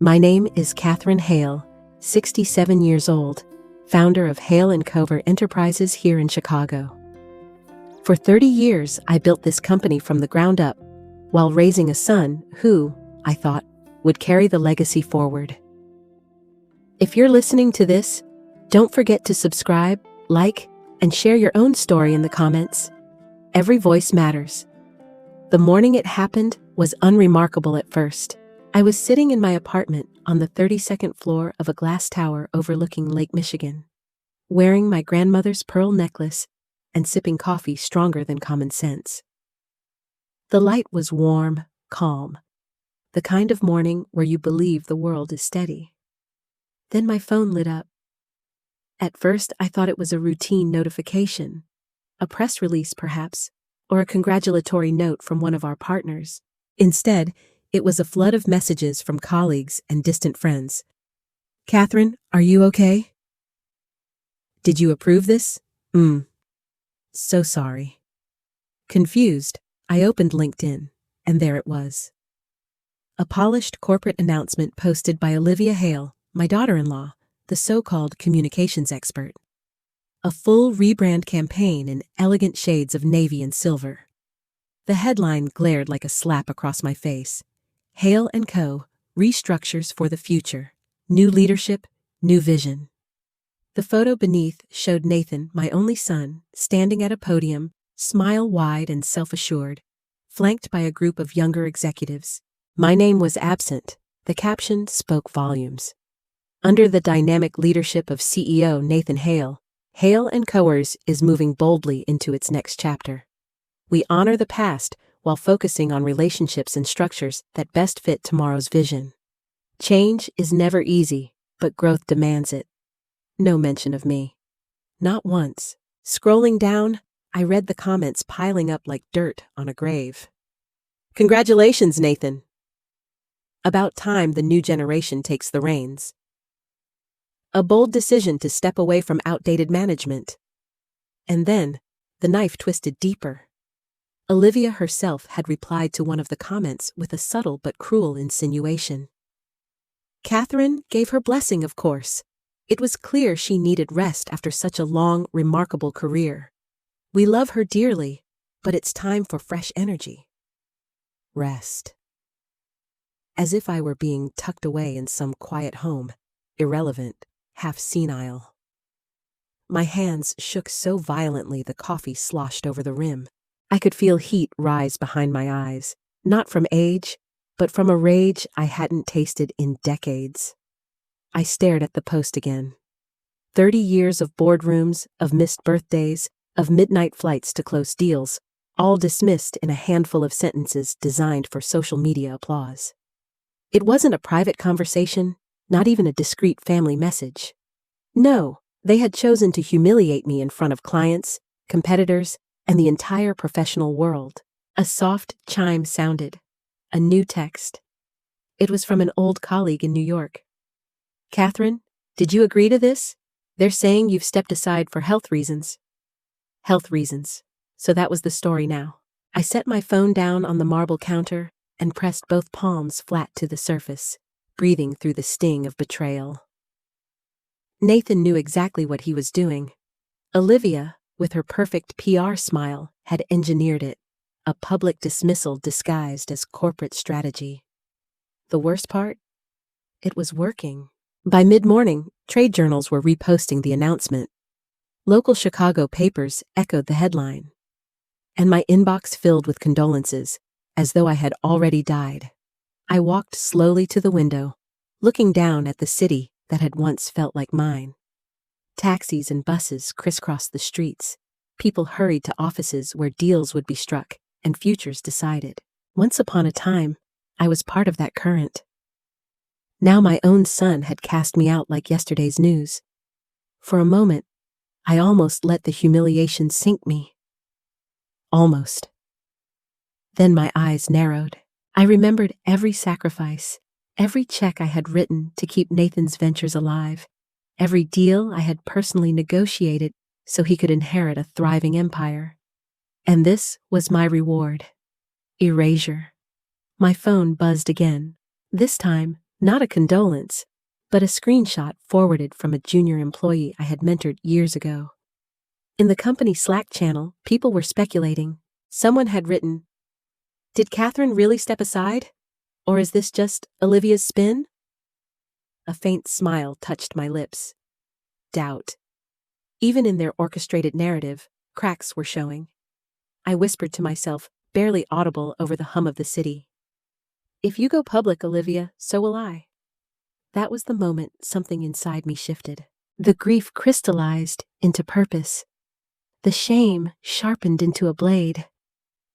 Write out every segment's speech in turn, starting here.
My name is Catherine Hale, 67 years old, founder of Hale & Cover Enterprises here in Chicago. For 30 years, I built this company from the ground up, while raising a son who, I thought, would carry the legacy forward. If you're listening to this, don't forget to subscribe, like, and share your own story in the comments. Every voice matters. The morning it happened was unremarkable at first. I was sitting in my apartment on the 32nd floor of a glass tower overlooking Lake Michigan, wearing my grandmother's pearl necklace and sipping coffee stronger than common sense. The light was warm, calm, the kind of morning where you believe the world is steady. Then my phone lit up. At first, I thought it was a routine notification, a press release perhaps, or a congratulatory note from one of our partners. Instead, it was a flood of messages from colleagues and distant friends. "Catherine, are you okay? Did you approve this? So sorry." Confused, I opened LinkedIn, and there it was. A polished corporate announcement posted by Olivia Hale, my daughter-in-law, the so-called communications expert. A full rebrand campaign in elegant shades of navy and silver. The headline glared like a slap across my face. Hale & Co. restructures for the future. New leadership, new vision. The photo beneath showed Nathan, my only son, standing at a podium, smile wide and self-assured, flanked by a group of younger executives. My name was absent. The caption spoke volumes. Under the dynamic leadership of CEO Nathan Hale, Hale & Coers is moving boldly into its next chapter. We honor the past while focusing on relationships and structures that best fit tomorrow's vision. Change is never easy, but growth demands it. No mention of me. Not once. Scrolling down, I read the comments piling up like dirt on a grave. "Congratulations, Nathan. About time the new generation takes the reins. A bold decision to step away from outdated management." And then, the knife twisted deeper. Olivia herself had replied to one of the comments with a subtle but cruel insinuation. Catherine gave her blessing, of course. It was clear she needed rest after such a long, remarkable career. "We love her dearly, but it's time for fresh energy." Rest. As if I were being tucked away in some quiet home, irrelevant, half senile. My hands shook so violently the coffee sloshed over the rim. I could feel heat rise behind my eyes, not from age, but from a rage I hadn't tasted in decades. I stared at the post again. 30 years of boardrooms, of missed birthdays, of midnight flights to close deals, all dismissed in a handful of sentences designed for social media applause. It wasn't a private conversation, not even a discreet family message. No, they had chosen to humiliate me in front of clients, competitors, and the entire professional world. A soft chime sounded. A new text. It was from an old colleague in New York. "Catherine, did you agree to this? They're saying you've stepped aside for health reasons." Health reasons. So that was the story now. I set my phone down on the marble counter and pressed both palms flat to the surface, breathing through the sting of betrayal. Nathan knew exactly what he was doing. Olivia, with her perfect PR smile, had engineered it, a public dismissal disguised as corporate strategy. The worst part? It was working. By mid-morning, trade journals were reposting the announcement. Local Chicago papers echoed the headline. And my inbox filled with condolences, as though I had already died. I walked slowly to the window, looking down at the city that had once felt like mine. Taxis and buses crisscrossed the streets. People hurried to offices where deals would be struck and futures decided. Once upon a time, I was part of that current. Now my own son had cast me out like yesterday's news. For a moment, I almost let the humiliation sink me. Almost. Then my eyes narrowed. I remembered every sacrifice, every check I had written to keep Nathan's ventures alive, every deal I had personally negotiated so he could inherit a thriving empire. And this was my reward. Erasure. My phone buzzed again, this time Not a condolence, but a screenshot forwarded from a junior employee I had mentored years ago. In the company Slack channel, people were speculating. Someone had written, "Did Catherine really step aside? Or is this just Olivia's spin?" A faint smile touched my lips. Doubt. Even in their orchestrated narrative, cracks were showing. I whispered to myself, barely audible over the hum of the city. "If you go public, Olivia, so will I." That was the moment something inside me shifted. The grief crystallized into purpose. The shame sharpened into a blade.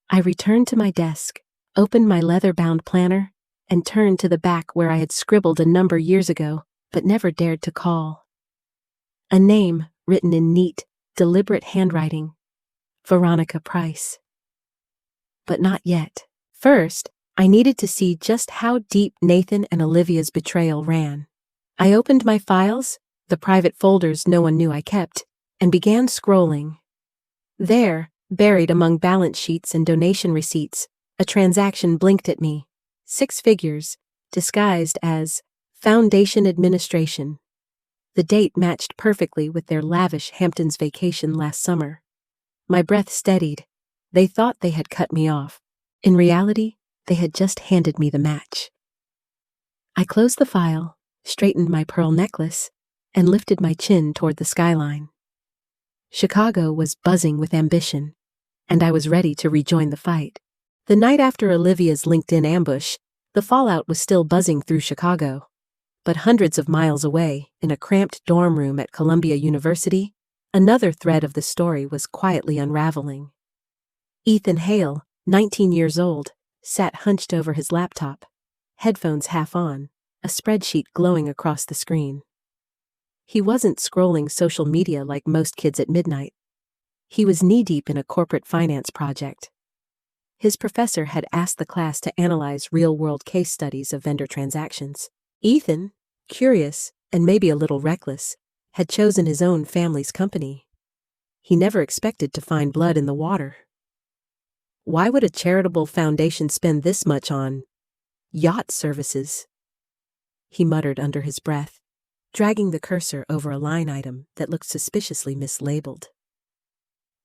I returned to my desk, opened my leather-bound planner, and turned to the back where I had scribbled a number years ago, but never dared to call. A name written in neat, deliberate handwriting. Veronica Price. But not yet. First, I needed to see just how deep Nathan and Olivia's betrayal ran. I opened my files, the private folders no one knew I kept, and began scrolling. There, buried among balance sheets and donation receipts, a transaction blinked at me. 6 figures, disguised as Foundation Administration. The date matched perfectly with their lavish Hamptons vacation last summer. My breath steadied. They thought they had cut me off. In reality, they had just handed me the match. I closed the file, straightened my pearl necklace, and lifted my chin toward the skyline. Chicago was buzzing with ambition, and I was ready to rejoin the fight. The night after Olivia's LinkedIn ambush, the fallout was still buzzing through Chicago. But hundreds of miles away, in a cramped dorm room at Columbia University, another thread of the story was quietly unraveling. Ethan Hale, 19 years old, sat hunched over his laptop, headphones half on, a spreadsheet glowing across the screen. He wasn't scrolling social media like most kids at midnight. He was knee-deep in a corporate finance project. His professor had asked the class to analyze real-world case studies of vendor transactions. Ethan, curious and maybe a little reckless, had chosen his own family's company. He never expected to find blood in the water. Why would a charitable foundation spend this much on yacht services? He muttered under his breath, dragging the cursor over a line item that looked suspiciously mislabeled.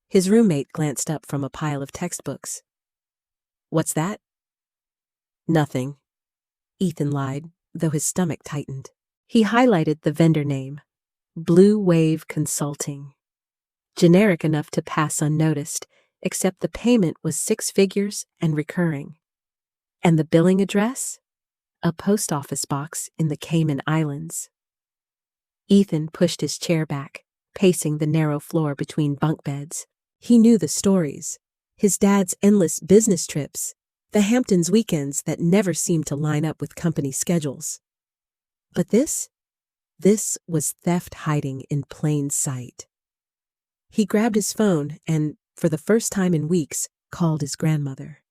His roommate glanced up from a pile of textbooks. "What's that?" "Nothing," Ethan lied, though his stomach tightened. He highlighted the vendor name, Blue Wave Consulting. Generic enough to pass unnoticed, except the payment was 6 figures and recurring. And the billing address? A post office box in the Cayman Islands. Ethan pushed his chair back, pacing the narrow floor between bunk beds. He knew the stories. His dad's endless business trips, the Hamptons weekends that never seemed to line up with company schedules. But this was theft hiding in plain sight. He grabbed his phone and, for the first time in weeks, called his grandmother.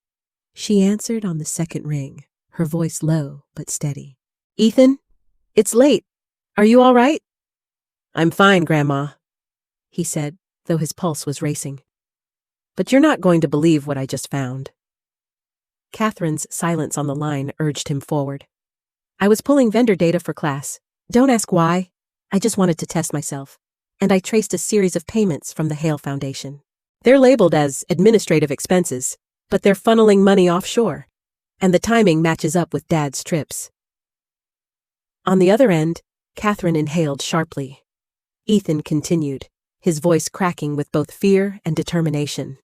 She answered on the second ring, her voice low but steady. "Ethan, it's late. Are you all right?" "I'm fine, Grandma," he said, though his pulse was racing. "But you're not going to believe what I just found." Catherine's silence on the line urged him forward. "I was pulling vendor data for class. Don't ask why. I just wanted to test myself. And I traced a series of payments from the Hale Foundation. They're labeled as administrative expenses, but they're funneling money offshore. And the timing matches up with Dad's trips." On the other end, Catherine inhaled sharply. Ethan continued, his voice cracking with both fear and determination.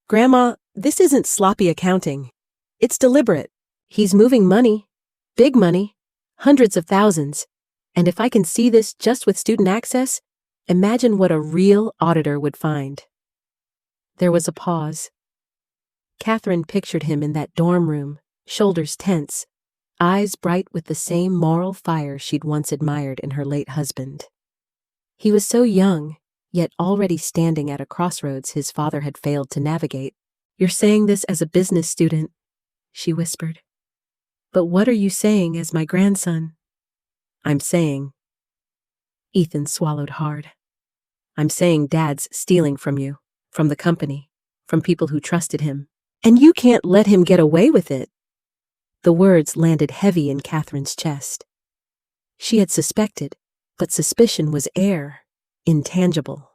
"Grandma, this isn't sloppy accounting. It's deliberate. He's moving money. Big money. Hundreds of thousands. And if I can see this just with student access, imagine what a real auditor would find." There was a pause. Catherine pictured him in that dorm room, shoulders tense, eyes bright with the same moral fire she'd once admired in her late husband. He was so young, yet already standing at a crossroads his father had failed to navigate. "You're saying this as a business student," she whispered. "But what are you saying as my grandson?" "I'm saying..." Ethan swallowed hard. "I'm saying Dad's stealing from you, from the company, from people who trusted him. And you can't let him get away with it." The words landed heavy in Catherine's chest. She had suspected, but suspicion was air, intangible.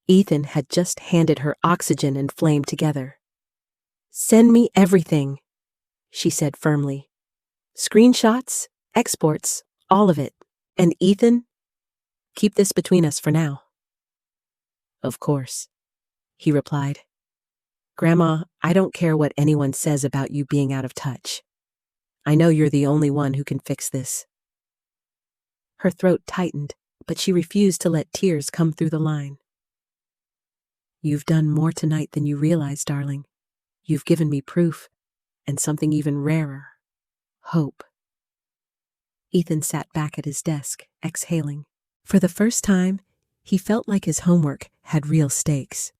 Ethan had just handed her oxygen and flame together. "Send me everything," she said firmly. "Screenshots, exports, all of it. And Ethan, keep this between us for now." "Of course," he replied. "Grandma, I don't care what anyone says about you being out of touch. I know you're the only one who can fix this." Her throat tightened, but she refused to let tears come through the line. "You've done more tonight than you realize, darling. You've given me proof, and something even rarer. Hope." Ethan sat back at his desk, exhaling. For the first time, he felt like his homework had real stakes.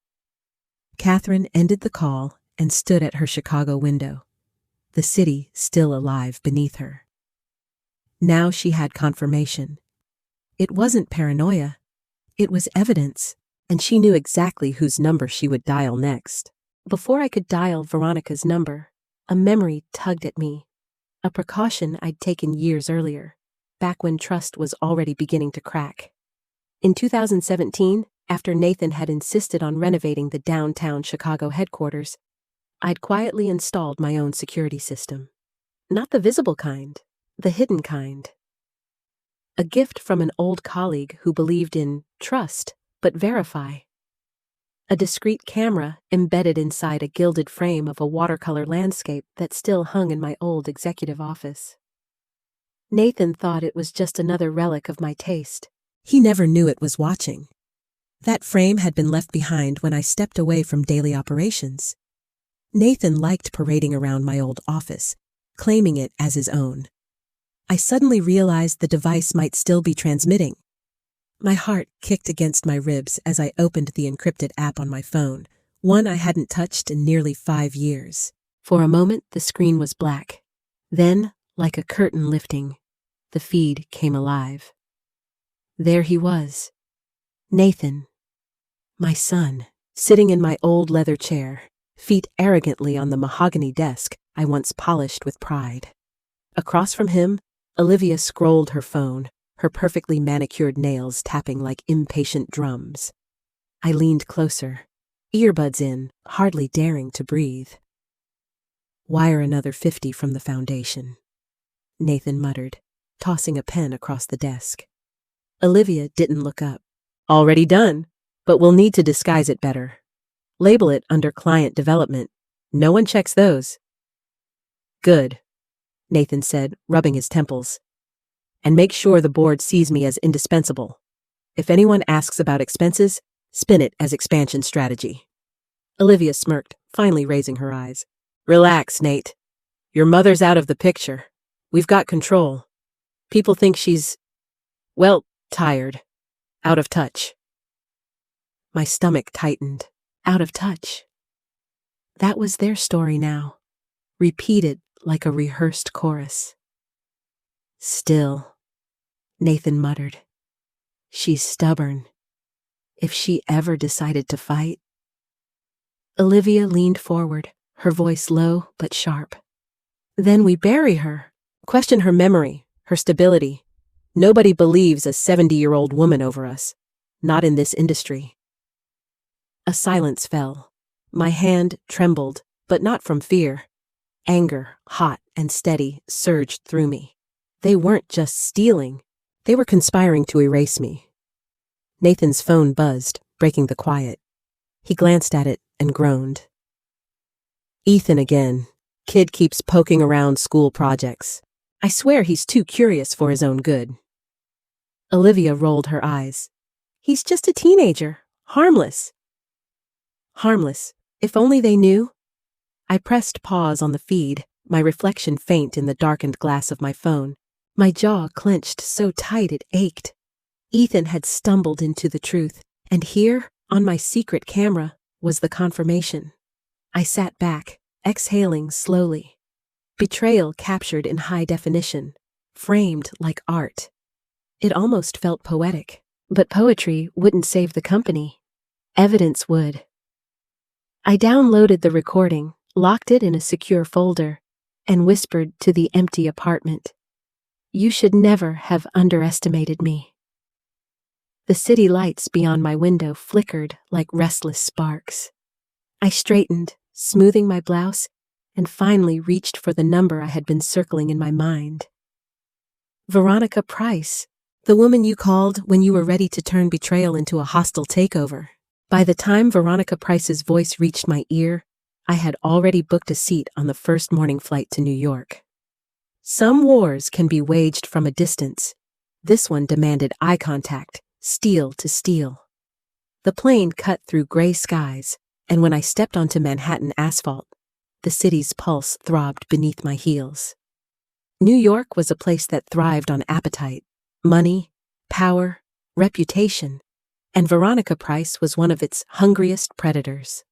Catherine ended the call and stood at her Chicago window, the city still alive beneath her. Now she had confirmation. It wasn't paranoia. It was evidence, and she knew exactly whose number she would dial next. Before I could dial Veronica's number, a memory tugged at me, a precaution I'd taken years earlier, back when trust was already beginning to crack. In 2017, after Nathan had insisted on renovating the downtown Chicago headquarters, I'd quietly installed my own security system. Not the visible kind, the hidden kind. A gift from an old colleague who believed in trust, but verify. A discreet camera embedded inside a gilded frame of a watercolor landscape that still hung in my old executive office. Nathan thought it was just another relic of my taste. He never knew it was watching. That frame had been left behind when I stepped away from daily operations. Nathan liked parading around my old office, claiming it as his own. I suddenly realized the device might still be transmitting. My heart kicked against my ribs as I opened the encrypted app on my phone, one I hadn't touched in nearly 5 years. For a moment, the screen was black. Then, like a curtain lifting, the feed came alive. There he was. Nathan, my son, sitting in my old leather chair, feet arrogantly on the mahogany desk I once polished with pride. Across from him, Olivia scrolled her phone, her perfectly manicured nails tapping like impatient drums. I leaned closer, earbuds in, hardly daring to breathe. "Wire another 50 from the foundation," Nathan muttered, tossing a pen across the desk. Olivia didn't look up. "Already done, but we'll need to disguise it better. Label it under client development. No one checks those." "Good," Nathan said, rubbing his temples. "And make sure the board sees me as indispensable. If anyone asks about expenses, spin it as expansion strategy." Olivia smirked, finally raising her eyes. "Relax, Nate. Your mother's out of the picture. We've got control. People think she's, well, tired. Out of touch." My stomach tightened. Out of touch. That was their story now, repeated like a rehearsed chorus. "Still," Nathan muttered. "She's stubborn. If she ever decided to fight." Olivia leaned forward, her voice low but sharp. "Then we bury her, question her memory, her stability. Nobody believes a 70-year-old woman over us. Not in this industry." A silence fell. My hand trembled, but not from fear. Anger, hot and steady, surged through me. They weren't just stealing. They were conspiring to erase me. Nathan's phone buzzed, breaking the quiet. He glanced at it and groaned. "Ethan again. Kid keeps poking around school projects. I swear he's too curious for his own good." Olivia rolled her eyes. "He's just a teenager. Harmless." Harmless. If only they knew. I pressed pause on the feed, my reflection faint in the darkened glass of my phone. My jaw clenched so tight it ached. Ethan had stumbled into the truth, and here, on my secret camera, was the confirmation. I sat back, exhaling slowly. Betrayal captured in high definition, framed like art. It almost felt poetic, but poetry wouldn't save the company. Evidence would. I downloaded the recording, locked it in a secure folder, and whispered to the empty apartment, "You should never have underestimated me." The city lights beyond my window flickered like restless sparks. I straightened, smoothing my blouse, and finally reached for the number I had been circling in my mind. "Veronica Price, the woman you called when you were ready to turn betrayal into a hostile takeover." By the time Veronica Price's voice reached my ear, I had already booked a seat on the first morning flight to New York. Some wars can be waged from a distance. This one demanded eye contact, steel to steel. The plane cut through gray skies, and when I stepped onto Manhattan asphalt, the city's pulse throbbed beneath my heels. New York was a place that thrived on appetite, money, power, reputation, and Veronica Price was one of its hungriest predators.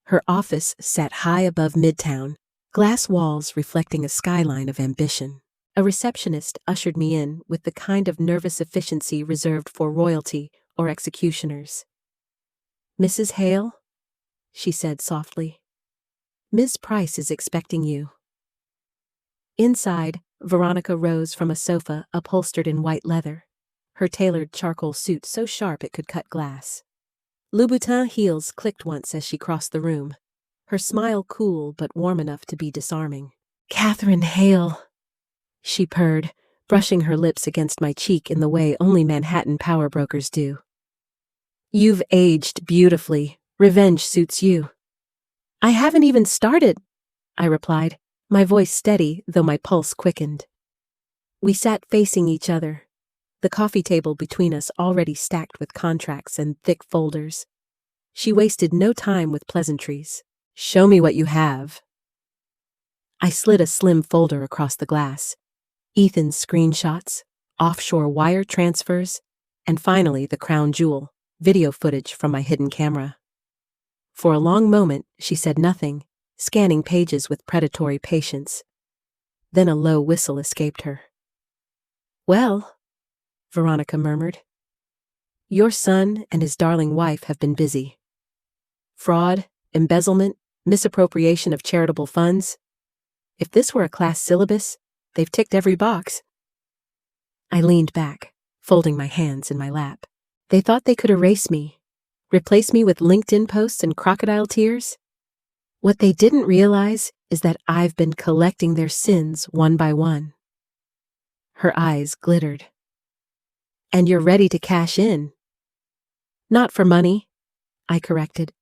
Her office sat high above Midtown, glass walls reflecting a skyline of ambition. A receptionist ushered me in with the kind of nervous efficiency reserved for royalty or executioners. "Mrs. Hale?" she said softly. "Ms. Price is expecting you." Inside, Veronica rose from a sofa upholstered in white leather, her tailored charcoal suit so sharp it could cut glass. Louboutin heels clicked once as she crossed the room, her smile cool but warm enough to be disarming. "Catherine Hale," she purred, brushing her lips against my cheek in the way only Manhattan power brokers do. "You've aged beautifully. Revenge suits you." "I haven't even started," I replied, my voice steady though my pulse quickened. We sat facing each other, the coffee table between us already stacked with contracts and thick folders. She wasted no time with pleasantries. "Show me what you have." I slid a slim folder across the glass. Ethan's screenshots, offshore wire transfers, and finally the crown jewel, video footage from my hidden camera. For a long moment, she said nothing, scanning pages with predatory patience. Then a low whistle escaped her. "Well," Veronica murmured, "your son and his darling wife have been busy. Fraud, embezzlement, misappropriation of charitable funds. If this were a class syllabus, they've ticked every box." I leaned back, folding my hands in my lap. They thought they could erase me, replace me with LinkedIn posts and crocodile tears? What they didn't realize is that I've been collecting their sins one by one. Her eyes glittered. "And you're ready to cash in." "Not for money," I corrected.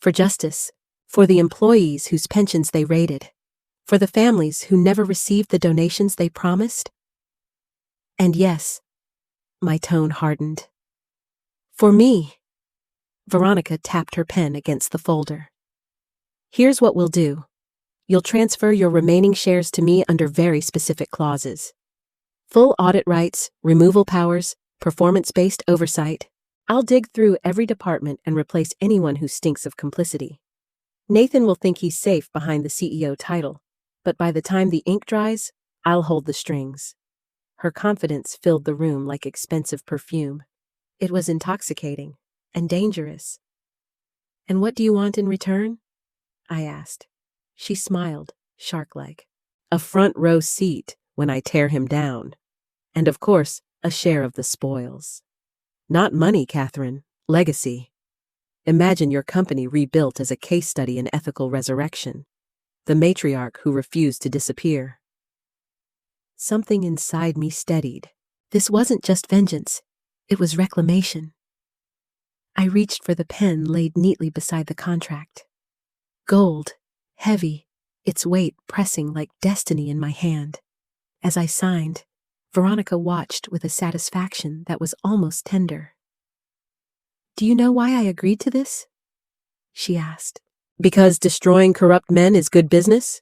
"For justice, for the employees whose pensions they raided, for the families who never received the donations they promised. And yes," my tone hardened, "for me." Veronica tapped her pen against the folder. "Here's what we'll do. You'll transfer your remaining shares to me under very specific clauses. Full audit rights, removal powers, performance-based oversight. I'll dig through every department and replace anyone who stinks of complicity. Nathan will think he's safe behind the CEO title, but by the time the ink dries, I'll hold the strings." Her confidence filled the room like expensive perfume. It was intoxicating and dangerous. "And what do you want in return?" I asked. She smiled, shark-like. "A front row seat when I tear him down. And of course, a share of the spoils. Not money, Catherine, legacy. Imagine your company rebuilt as a case study in ethical resurrection. The matriarch who refused to disappear." Something inside me steadied. This wasn't just vengeance. It was reclamation. I reached for the pen laid neatly beside the contract. Gold, heavy, its weight pressing like destiny in my hand. As I signed, Veronica watched with a satisfaction that was almost tender. "Do you know why I agreed to this?" she asked. "Because destroying corrupt men is good business?"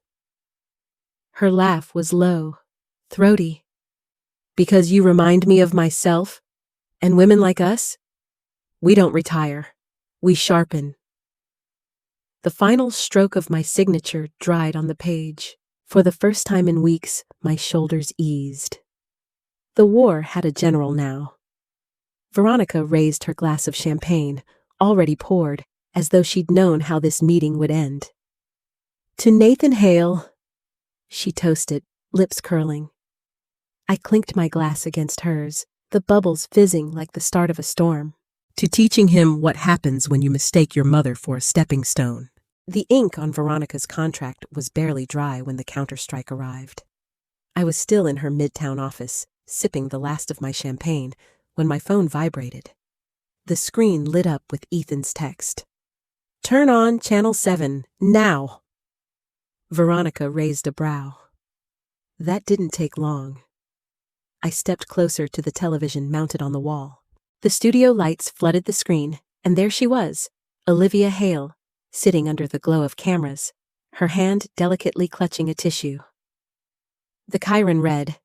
Her laugh was low, throaty. "Because you remind me of myself, and women like us? We don't retire. We sharpen." The final stroke of my signature dried on the page. For the first time in weeks, my shoulders eased. The war had a general now. Veronica raised her glass of champagne, already poured, as though she'd known how this meeting would end. "To Nathan Hale," she toasted, lips curling. I clinked my glass against hers, the bubbles fizzing like the start of a storm. To teaching him what happens when you mistake your mother for a stepping stone. The ink on Veronica's contract was barely dry when the counterstrike arrived. I was still in her midtown office, sipping the last of my champagne, when my phone vibrated. The screen lit up with Ethan's text. "Turn on Channel 7, now!" Veronica raised a brow. That didn't take long. I stepped closer to the television mounted on the wall. The studio lights flooded the screen, and there she was, Olivia Hale, sitting under the glow of cameras, her hand delicately clutching a tissue. The Chiron read,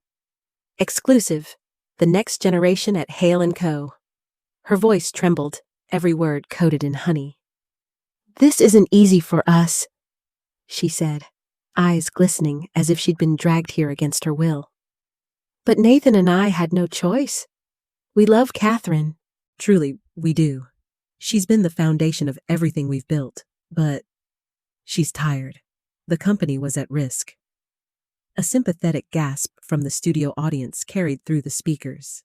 "Exclusive, the next generation at Hale & Co." Her voice trembled, every word coated in honey. "This isn't easy for us," she said, eyes glistening as if she'd been dragged here against her will. "But Nathan and I had no choice. We love Catherine." "Truly, we do. She's been the foundation of everything we've built, but she's tired. The company was at risk." A sympathetic gasp from the studio audience carried through the speakers.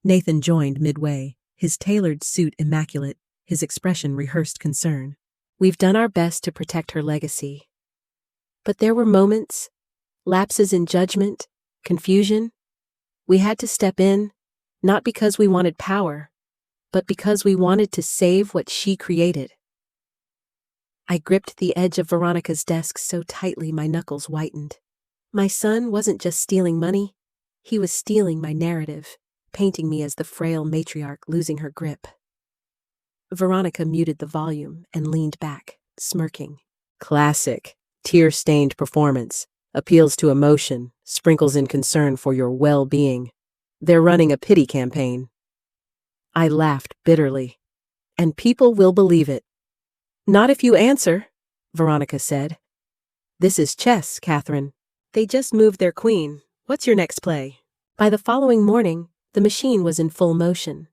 Nathan joined midway, his tailored suit immaculate, his expression rehearsed concern. "We've done our best to protect her legacy. But there were moments, lapses in judgment, confusion. We had to step in, not because we wanted power, but because we wanted to save what she created." I gripped the edge of Veronica's desk so tightly my knuckles whitened. My son wasn't just stealing money, he was stealing my narrative, painting me as the frail matriarch losing her grip. Veronica muted the volume and leaned back, smirking. "Classic, tear-stained performance, appeals to emotion, sprinkles in concern for your well-being. They're running a pity campaign." I laughed bitterly. "And people will believe it." "Not if you answer," Veronica said. "This is chess, Catherine. They just moved their queen. What's your next play?" By the following morning, the machine was in full motion.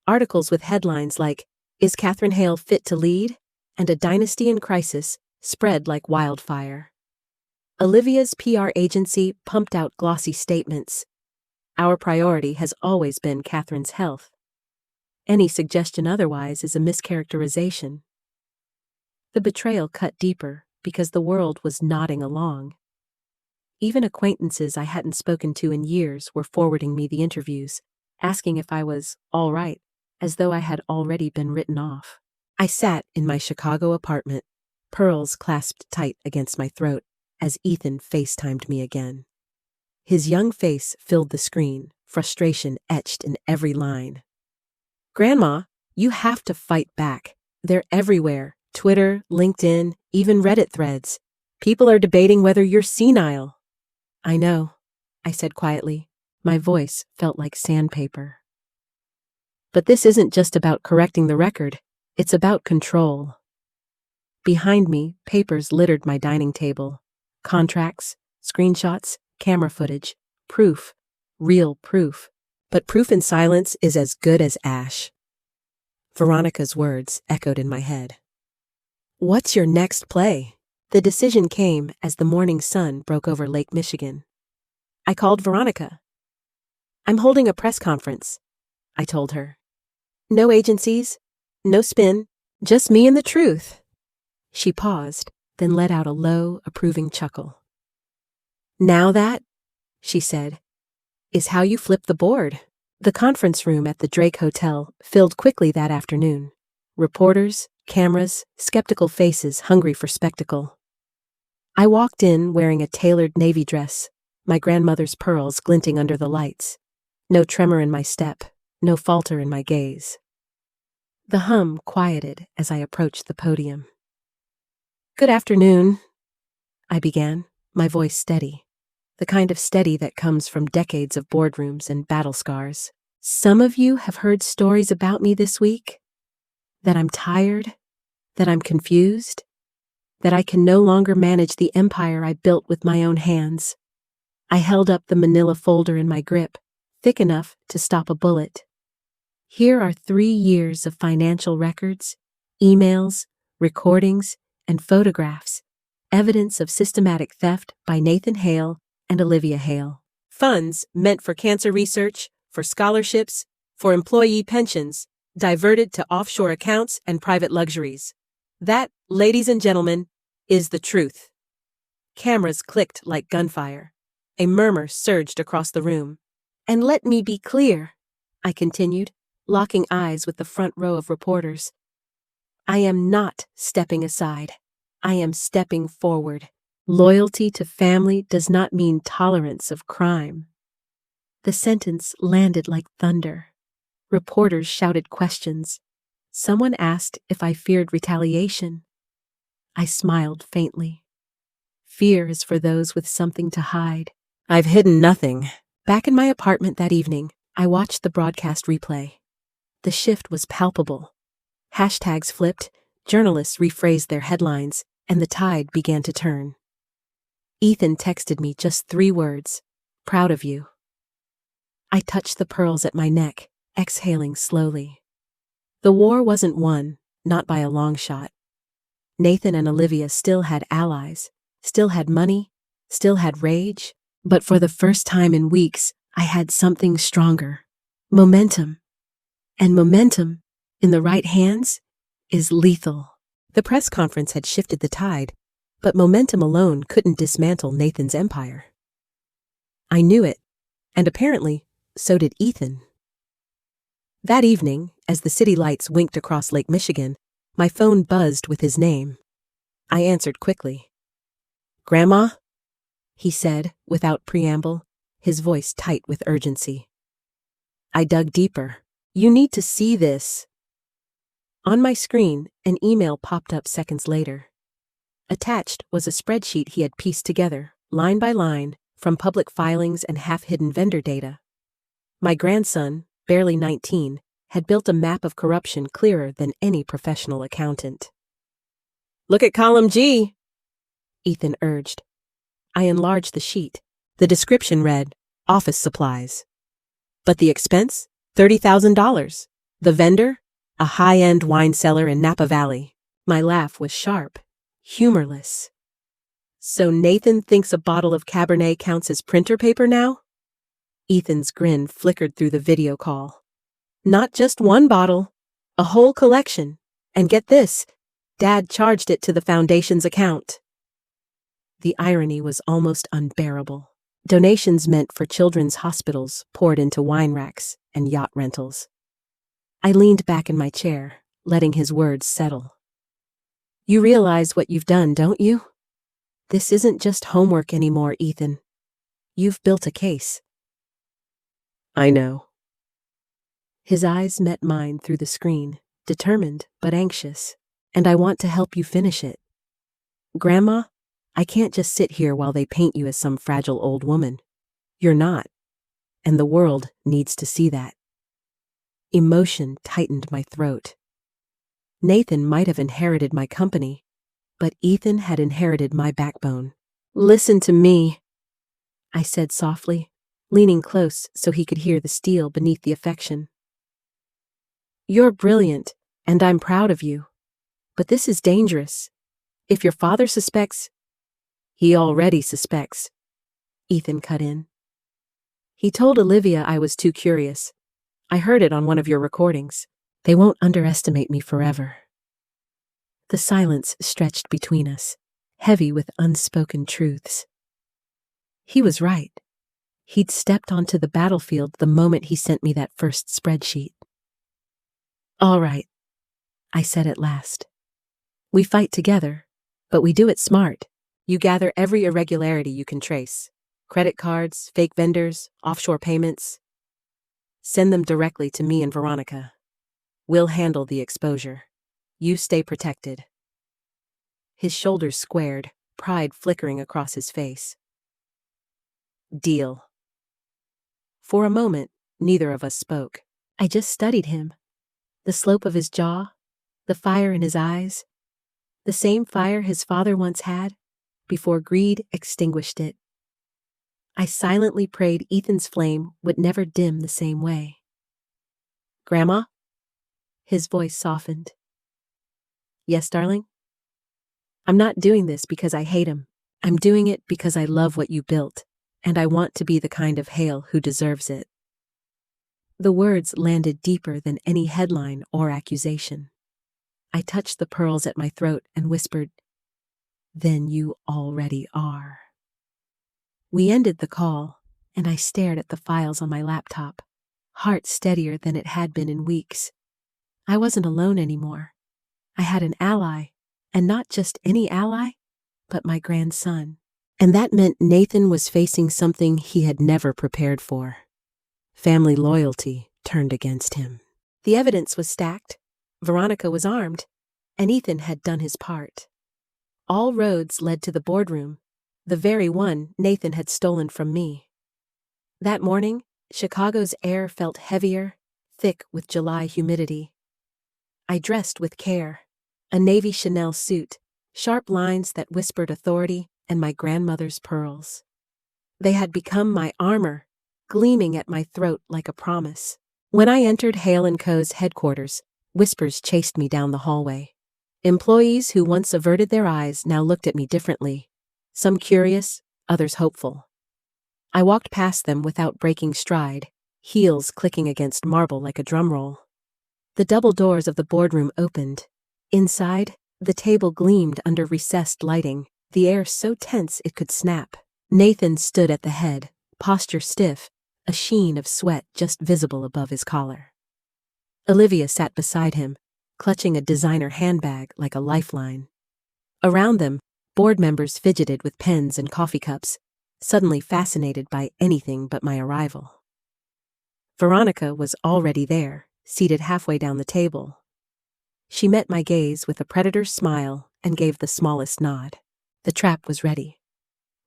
Articles with headlines like, "Is Catherine Hale fit to lead?" and "A Dynasty in Crisis" spread like wildfire. Olivia's PR agency pumped out glossy statements. "Our priority has always been Catherine's health. Any suggestion otherwise is a mischaracterization." The betrayal cut deeper because the world was nodding along. Even acquaintances I hadn't spoken to in years were forwarding me the interviews, asking if I was all right, as though I had already been written off. I sat in my Chicago apartment, pearls clasped tight against my throat, as Ethan FaceTimed me again. His young face filled the screen, frustration etched in every line. "Grandma, you have to fight back. They're everywhere. Twitter, LinkedIn, even Reddit threads. People are debating whether you're senile." "I know," I said quietly. My voice felt like sandpaper. "But this isn't just about correcting the record. It's about control." Behind me, papers littered my dining table. Contracts, screenshots, camera footage, proof, real proof. But proof in silence is as good as ash. Veronica's words echoed in my head. "What's your next play?" The decision came as the morning sun broke over Lake Michigan. I called Veronica. "I'm holding a press conference," I told her. "No agencies, no spin, just me and the truth." She paused, then let out a low, approving chuckle. "Now that," she said, "is how you flip the board." The conference room at the Drake Hotel filled quickly that afternoon. Reporters, cameras, skeptical faces hungry for spectacle. I walked in wearing a tailored navy dress, my grandmother's pearls glinting under the lights. No tremor in my step, no falter in my gaze. The hum quieted as I approached the podium. "Good afternoon," I began, my voice steady, the kind of steady that comes from decades of boardrooms and battle scars. "Some of you have heard stories about me this week. That I'm tired, that I'm confused, that I can no longer manage the empire I built with my own hands." I held up the manila folder in my grip, thick enough to stop a bullet. "Here are 3 years of financial records, emails, recordings, and photographs, Evidence of Systematic Theft by Nathan Hale and Olivia Hale. Funds meant for cancer research, for scholarships, for employee pensions, diverted to offshore accounts and private luxuries. That, ladies and gentlemen, is the truth. Cameras clicked like gunfire. A murmur surged across the room. And let me be clear, I continued, locking eyes with the front row of reporters. I am not stepping aside. I am stepping forward. Loyalty to family does not mean tolerance of crime. The sentence landed like thunder. Reporters shouted questions. Someone asked if I feared retaliation. I smiled faintly. Fear is for those with something to hide. I've hidden nothing. Back in my apartment that evening, I watched the broadcast replay. The shift was palpable. Hashtags flipped, journalists rephrased their headlines, and the tide began to turn. Ethan texted me just 3 words, "Proud of you." I touched the pearls at my neck, exhaling slowly. The war wasn't won, not by a long shot. Nathan and Olivia still had allies, still had money, still had rage, but for the first time in weeks, I had something stronger. Momentum. And momentum, in the right hands, is lethal. The press conference had shifted the tide, but momentum alone couldn't dismantle Nathan's empire. I knew it, and apparently, so did Ethan. That evening, as the city lights winked across Lake Michigan, my phone buzzed with his name. I answered quickly. "Grandma?" he said, without preamble, his voice tight with urgency. I dug deeper. "You need to see this." On my screen, an email popped up seconds later. Attached was a spreadsheet he had pieced together, line by line, from public filings and half-hidden vendor data. My grandson, barely 19, had built a map of corruption clearer than any professional accountant. "Look at column G," Ethan urged. I enlarged the sheet. The description read, "Office supplies." But the expense? $30,000. The vendor? A high-end wine cellar in Napa Valley. My laugh was sharp, humorless. "So Nathan thinks a bottle of Cabernet counts as printer paper now?" Ethan's grin flickered through the video call. "Not just one bottle, a whole collection. And get this, Dad charged it to the foundation's account." The irony was almost unbearable. Donations meant for children's hospitals poured into wine racks and yacht rentals. I leaned back in my chair, letting his words settle. "You realize what you've done, don't you? This isn't just homework anymore, Ethan. You've built a case." "I know." His eyes met mine through the screen, determined but anxious. "And I want to help you finish it. Grandma, I can't just sit here while they paint you as some fragile old woman. You're not. And the world needs to see that." Emotion tightened my throat. Nathan might have inherited my company, but Ethan had inherited my backbone. "Listen to me," I said softly, leaning close so he could hear the steel beneath the affection. "You're brilliant, and I'm proud of you. But this is dangerous. If your father suspects—" "He already suspects," Ethan cut in. "He told Olivia I was too curious. I heard it on one of your recordings. They won't underestimate me forever." The silence stretched between us, heavy with unspoken truths. He was right. He'd stepped onto the battlefield the moment he sent me that first spreadsheet. "All right," I said at last. "We fight together, but we do it smart. You gather every irregularity you can trace. Credit cards, fake vendors, offshore payments. Send them directly to me and Veronica. We'll handle the exposure. You stay protected." His shoulders squared, pride flickering across his face. "Deal." For a moment, neither of us spoke. I just studied him. The slope of his jaw, the fire in his eyes, the same fire his father once had, before greed extinguished it. I silently prayed Ethan's flame would never dim the same way. "Grandma?" His voice softened. "Yes, darling?" I'm not doing this because I hate him. I'm doing it because I love what you built, and I want to be the kind of Hale who deserves it." The words landed deeper than any headline or accusation. I touched the pearls at my throat and whispered, "Then you already are." We ended the call, and I stared at the files on my laptop, heart steadier than it had been in weeks. I wasn't alone anymore. I had an ally, and not just any ally, but my grandson. And that meant Nathan was facing something he had never prepared for. Family loyalty turned against him. The evidence was stacked, Veronica was armed, and Ethan had done his part. All roads led to the boardroom, the very one Nathan had stolen from me. That morning, Chicago's air felt heavier, thick with July humidity. I dressed with care, a navy Chanel suit, sharp lines that whispered authority, and my grandmother's pearls. They had become my armor, gleaming at my throat like a promise. When I entered Hale & Co.'s headquarters, whispers chased me down the hallway. Employees who once averted their eyes now looked at me differently, some curious, others hopeful. I walked past them without breaking stride, heels clicking against marble like a drum roll. The double doors of the boardroom opened. Inside, the table gleamed under recessed lighting, the air so tense it could snap. Nathan stood at the head, posture stiff, a sheen of sweat just visible above his collar. Olivia sat beside him, clutching a designer handbag like a lifeline. Around them, board members fidgeted with pens and coffee cups, suddenly fascinated by anything but my arrival. Veronica was already there, seated halfway down the table. She met my gaze with a predator's smile and gave the smallest nod. The trap was ready.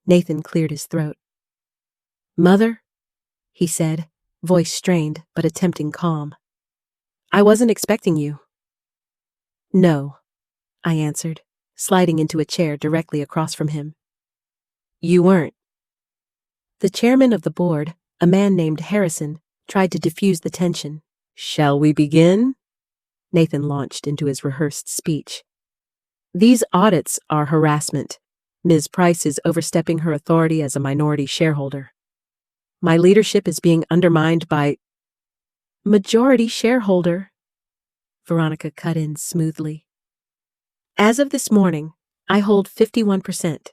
Nathan cleared his throat. "Mother," he said, voice strained but attempting calm. "I wasn't expecting you." "No," I answered, sliding into a chair directly across from him. "You weren't." The chairman of the board, a man named Harrison, tried to diffuse the tension. "Shall we begin?" Nathan launched into his rehearsed speech. "These audits are harassment. Ms. Price is overstepping her authority as a minority shareholder. My leadership is being undermined by—" "Majority shareholder," Veronica cut in smoothly. "As of this morning, I hold 51%,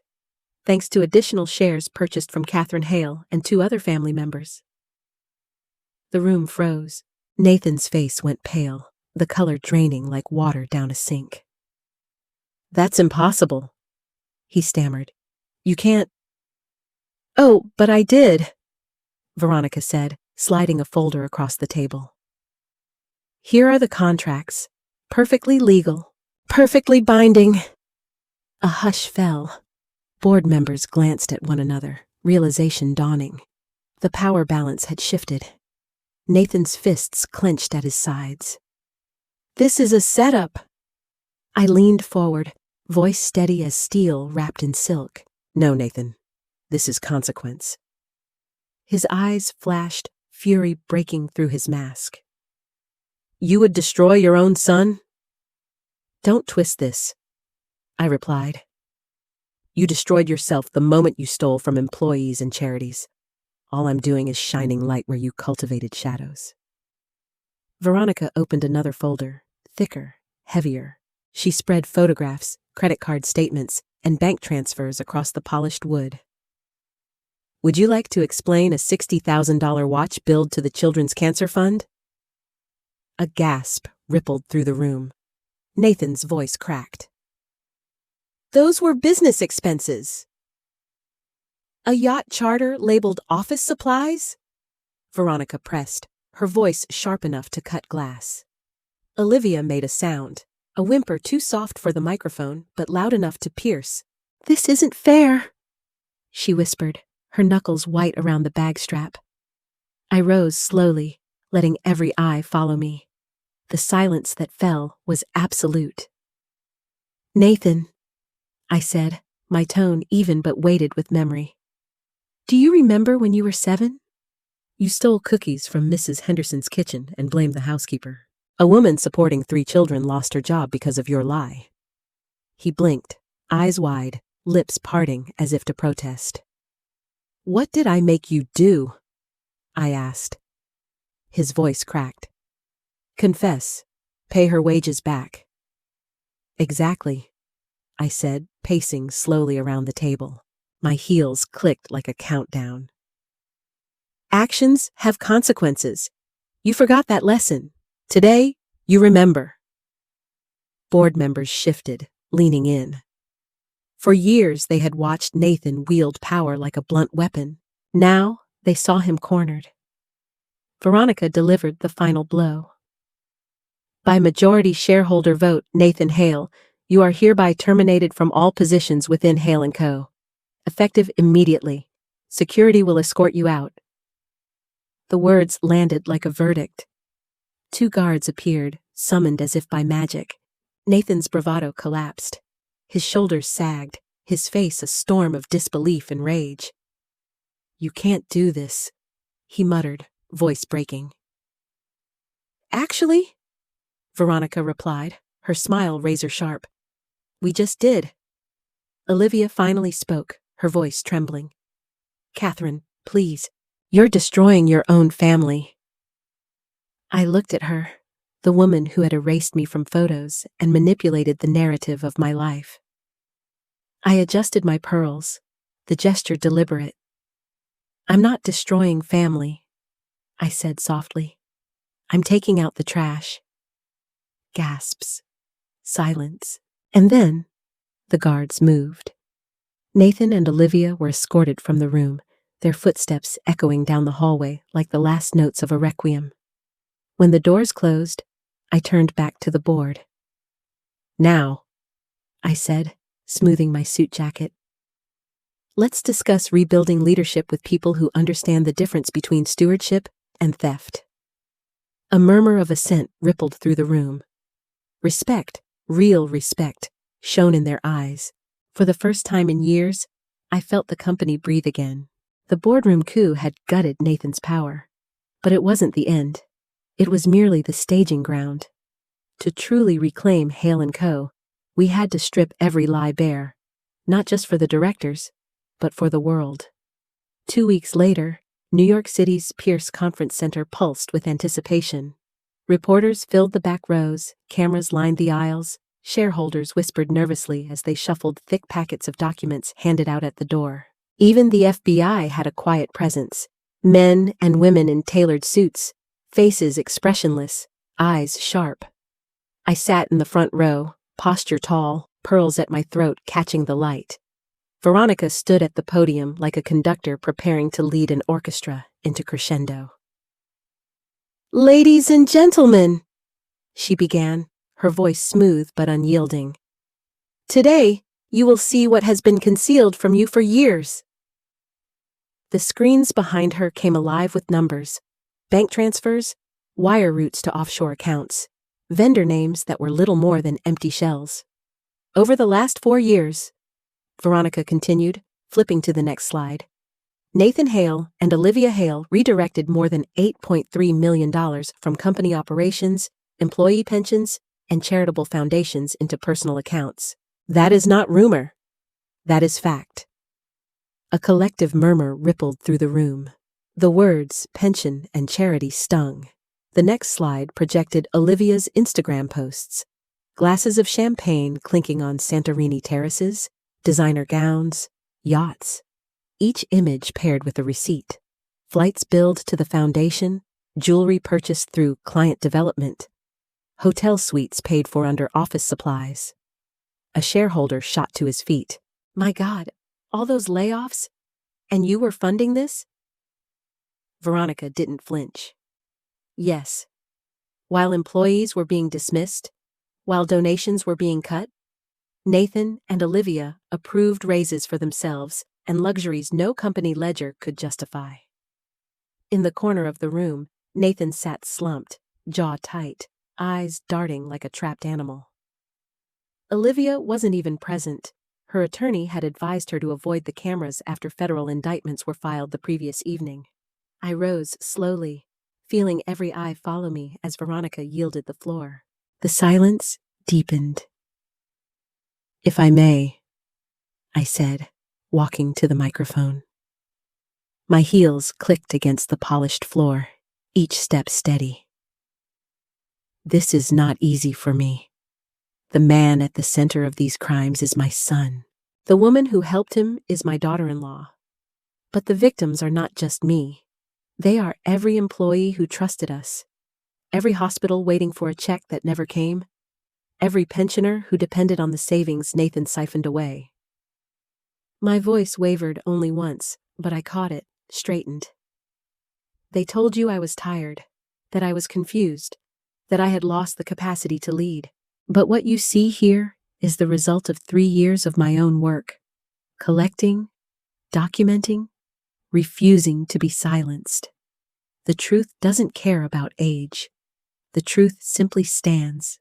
thanks to additional shares purchased from Catherine Hale and 2 other family members." The room froze. Nathan's face went pale, the color draining like water down a sink. "That's impossible," he stammered. "You can't—" "Oh, but I did," Veronica said, sliding a folder across the table. "Here are the contracts, perfectly legal, perfectly binding." A hush fell. Board members glanced at one another, realization dawning. The power balance had shifted. Nathan's fists clenched at his sides. "This is a setup." I leaned forward, voice steady as steel wrapped in silk. "No, Nathan. This is consequence." His eyes flashed, fury breaking through his mask. "You would destroy your own son?" "Don't twist this," I replied. "You destroyed yourself the moment you stole from employees and charities. All I'm doing is shining light where you cultivated shadows." Veronica opened another folder, thicker, heavier. She spread photographs, credit card statements, and bank transfers across the polished wood. "Would you like to explain a $60,000 watch billed to the Children's Cancer Fund?" A gasp rippled through the room. Nathan's voice cracked. "Those were business expenses." "A yacht charter labeled office supplies?" Veronica pressed, her voice sharp enough to cut glass. Olivia made a sound, a whimper too soft for the microphone but loud enough to pierce. "This isn't fair," she whispered, her knuckles white around the bag strap. I rose slowly, letting every eye follow me. The silence that fell was absolute. "Nathan," I said, my tone even but weighted with memory. "Do you remember when you were 7? You stole cookies from Mrs. Henderson's kitchen and blamed the housekeeper. A woman supporting 3 children lost her job because of your lie." He blinked, eyes wide, lips parting as if to protest. "What did I make you do?" I asked. His voice cracked. "Confess. Pay her wages back." "Exactly," I said, pacing slowly around the table. My heels clicked like a countdown. "Actions have consequences. You forgot that lesson. Today, you remember." Board members shifted, leaning in. For years, they had watched Nathan wield power like a blunt weapon. Now, they saw him cornered. Veronica delivered the final blow. "By majority shareholder vote, Nathan Hale, you are hereby terminated from all positions within Hale & Co. Effective immediately. Security will escort you out." The words landed like a verdict. 2 guards appeared, summoned as if by magic. Nathan's bravado collapsed. His shoulders sagged, his face a storm of disbelief and rage. "You can't do this," he muttered, voice breaking. "Actually," Veronica replied, her smile razor-sharp, "we just did." Olivia finally spoke, her voice trembling. "Catherine, please. You're destroying your own family." I looked at her, the woman who had erased me from photos and manipulated the narrative of my life. I adjusted my pearls, the gesture deliberate. "I'm not destroying family," I said softly. "I'm taking out the trash." Gasps. Silence. And then, the guards moved. Nathan and Olivia were escorted from the room, their footsteps echoing down the hallway like the last notes of a requiem. When the doors closed, I turned back to the board. "Now," I said, smoothing my suit jacket, "let's discuss rebuilding leadership with people who understand the difference between stewardship and theft." A murmur of assent rippled through the room. Respect, real respect, shone in their eyes. For the first time in years, I felt the company breathe again. The boardroom coup had gutted Nathan's power. But it wasn't the end. It was merely the staging ground. To truly reclaim Hale & Co., we had to strip every lie bare, not just for the directors, but for the world. 2 weeks later, New York City's Pierce Conference Center pulsed with anticipation. Reporters filled the back rows, cameras lined the aisles, shareholders whispered nervously as they shuffled thick packets of documents handed out at the door. Even the FBI had a quiet presence. Men and women in tailored suits, faces expressionless, eyes sharp. I sat in the front row, posture tall, pearls at my throat catching the light. Veronica stood at the podium like a conductor preparing to lead an orchestra into crescendo. "Ladies and gentlemen," she began, her voice smooth but unyielding. "Today, you will see what has been concealed from you for years." The screens behind her came alive with numbers, bank transfers, wire routes to offshore accounts, vendor names that were little more than empty shells. "Over the last 4 years," Veronica continued, flipping to the next slide, "Nathan Hale and Olivia Hale redirected more than $8.3 million from company operations, employee pensions, and charitable foundations into personal accounts. That is not rumor. That is fact." A collective murmur rippled through the room. The words pension and charity stung. The next slide projected Olivia's Instagram posts. Glasses of champagne clinking on Santorini terraces, designer gowns, yachts. Each image paired with a receipt. Flights billed to the foundation, jewelry purchased through client development, hotel suites paid for under office supplies. A shareholder shot to his feet. "My God, all those layoffs? And you were funding this?" Veronica didn't flinch. "Yes. While employees were being dismissed, while donations were being cut, Nathan and Olivia approved raises for themselves and luxuries no company ledger could justify." In the corner of the room, Nathan sat slumped, jaw tight, eyes darting like a trapped animal. Olivia wasn't even present. Her attorney had advised her to avoid the cameras after federal indictments were filed the previous evening. I rose slowly, feeling every eye follow me as Veronica yielded the floor. The silence deepened. "If I may," I said, walking to the microphone. My heels clicked against the polished floor, each step steady. This is not easy for me. The man at the center of these crimes is my son. The woman who helped him is my daughter-in-law. But the victims are not just me. They are every employee who trusted us, every hospital waiting for a check that never came, every pensioner who depended on the savings Nathan siphoned away. My voice wavered only once, but I caught it, straightened. They told you I was tired, that I was confused, that I had lost the capacity to lead. But what you see here is the result of 3 years of my own work, collecting, documenting, refusing to be silenced. The truth doesn't care about age. The truth simply stands.